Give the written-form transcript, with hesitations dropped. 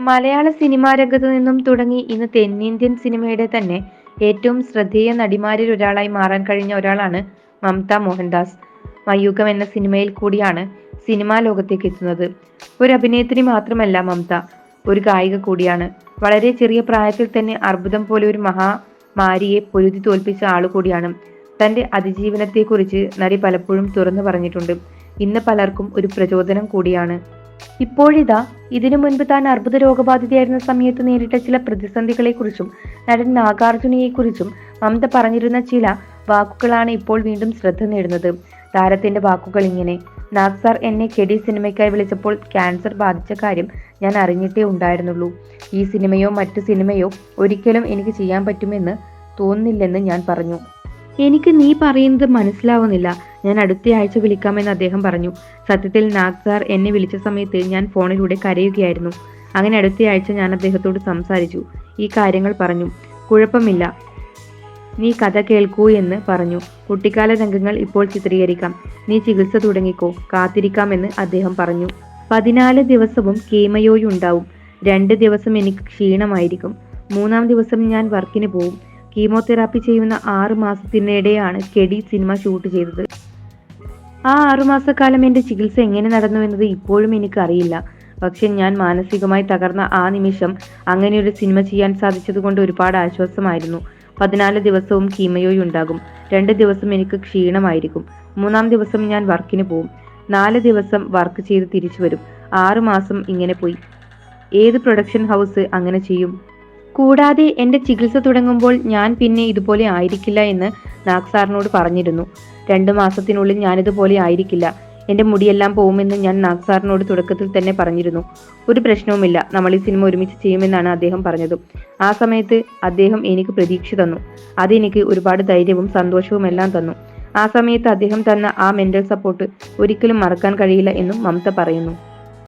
മലയാള cinema രംഗത്തു നിന്നും തുടങ്ങി ഇന്ന് തെന്നിന്ത്യൻ സിനിമയുടെ തന്നെ ഏറ്റവും ശ്രദ്ധേയ നടിമാരിൽ ഒരാളായി മാറാൻ കഴിഞ്ഞ ഒരാളാണ് മമത മോഹൻദാസ്. മയൂഖം എന്ന സിനിമയിൽ കൂടിയാണ് സിനിമാ ലോകത്തേക്ക് എത്തുന്നത്. ഒരു അഭിനേത്രി മാത്രമല്ല മമത, ഒരു ഗായിക കൂടിയാണ്. വളരെ ചെറിയ പ്രായത്തിൽ തന്നെ അർബുദം പോലെ ഒരു മഹാമാരിയെ പൊരുതി തോൽപ്പിച്ച ആളുകൂടിയാണ്. തന്റെ അതിജീവനത്തെക്കുറിച്ച് നടി പലപ്പോഴും തുറന്നു പറഞ്ഞിട്ടുണ്ട്. ഇന്ന് പലർക്കും ഒരു പ്രചോദനം കൂടിയാണ്. ഇപ്പോഴിതാ ഇതിനു മുൻപ് താൻ അർബുദ രോഗബാധിതയായിരുന്ന സമയത്ത് നേരിട്ട ചില പ്രതിസന്ധികളെക്കുറിച്ചും നടൻ നാഗാർജുനയെക്കുറിച്ചും മമത പറഞ്ഞിരുന്ന ചില വാക്കുകളാണ് ഇപ്പോൾ വീണ്ടും ശ്രദ്ധ നേടുന്നത്. താരത്തിന്റെ വാക്കുകൾ ഇങ്ങനെ: നാഗ് സാർ എന്നെ കെടി സിനിമയ്ക്കായി വിളിച്ചപ്പോൾ ക്യാൻസർ ബാധിച്ച കാര്യം ഞാൻ അറിഞ്ഞിട്ടേ ഉണ്ടായിരുന്നുള്ളൂ. ഈ സിനിമയോ മറ്റു സിനിമയോ ഒരിക്കലും എനിക്ക് ചെയ്യാൻ പറ്റുമെന്ന് തോന്നുന്നില്ലെന്ന് ഞാൻ പറഞ്ഞു. എനിക്ക് നീ പറയുന്നത് മനസ്സിലാവുന്നില്ല, ഞാൻ അടുത്തയാഴ്ച വിളിക്കാമെന്ന് അദ്ദേഹം പറഞ്ഞു. സത്യത്തിൽ നാഗ് സാർ എന്നെ വിളിച്ച സമയത്ത് ഞാൻ ഫോണിലൂടെ കരയുകയായിരുന്നു. അങ്ങനെ അടുത്തയാഴ്ച ഞാൻ അദ്ദേഹത്തോട് സംസാരിച്ചു, ഈ കാര്യങ്ങൾ പറഞ്ഞു. കുഴപ്പമില്ല, നീ കഥ കേൾക്കൂ എന്ന് പറഞ്ഞു. കുട്ടിക്കാല രംഗങ്ങൾ ഇപ്പോൾ ചിത്രീകരിക്കാം, നീ ചികിത്സ തുടങ്ങിക്കോ, കാത്തിരിക്കാമെന്ന് അദ്ദേഹം പറഞ്ഞു. 14 ദിവസവും കീമയോയുണ്ടാവും. 2 ദിവസം എനിക്ക് ക്ഷീണമായിരിക്കും. 3-ാം ദിവസം ഞാൻ വർക്കിന് പോവും. കീമോതെറാപ്പി ചെയ്യുന്ന 6 മാസത്തിനിടെയാണ് കെടി സിനിമ ഷൂട്ട് ചെയ്തത്. ആ 6 മാസക്കാലം എൻ്റെ ചികിത്സ എങ്ങനെ നടന്നു എന്നത് ഇപ്പോഴും എനിക്ക് അറിയില്ല. പക്ഷെ ഞാൻ മാനസികമായി തകർന്ന ആ നിമിഷം അങ്ങനെയൊരു സിനിമ ചെയ്യാൻ സാധിച്ചതുകൊണ്ട് ഒരുപാട് ആശ്വാസമായിരുന്നു. 14 ദിവസവും കീമയോയുണ്ടാകും. 2 ദിവസം എനിക്ക് ക്ഷീണമായിരിക്കും. 3-ാം ദിവസം ഞാൻ വർക്കിന് പോവും. 4 ദിവസം വർക്ക് ചെയ്ത് തിരിച്ചു വരും. 6 മാസം ഇങ്ങനെ പോയി. ഏത് പ്രൊഡക്ഷൻ ഹൗസ് അങ്ങനെ ചെയ്യും? കൂടാതെ എൻ്റെ ചികിത്സ തുടങ്ങുമ്പോൾ ഞാൻ പിന്നെ ഇതുപോലെ ആയിരിക്കില്ല എന്ന് നാഗ് സാറിനോട് പറഞ്ഞിരുന്നു. 2 മാസത്തിനുള്ളിൽ ഞാനിതുപോലെ ആയിരിക്കില്ല, എൻ്റെ മുടിയെല്ലാം പോകുമെന്ന് ഞാൻ നാഗ് സാറിനോട് തുടക്കത്തിൽ തന്നെ പറഞ്ഞിരുന്നു. ഒരു പ്രശ്നവുമില്ല, നമ്മൾ ഈ സിനിമ ഒരുമിച്ച് ചെയ്യുമെന്നാണ് അദ്ദേഹം പറഞ്ഞത്. ആ സമയത്ത് അദ്ദേഹം എനിക്ക് പ്രതീക്ഷ തന്നു. അതെനിക്ക് ഒരുപാട് ധൈര്യവും സന്തോഷവും എല്ലാം തന്നു. ആ സമയത്ത് അദ്ദേഹം തന്ന ആ മെന്റൽ സപ്പോർട്ട് ഒരിക്കലും മറക്കാൻ കഴിയില്ല എന്നും മമത പറയുന്നു.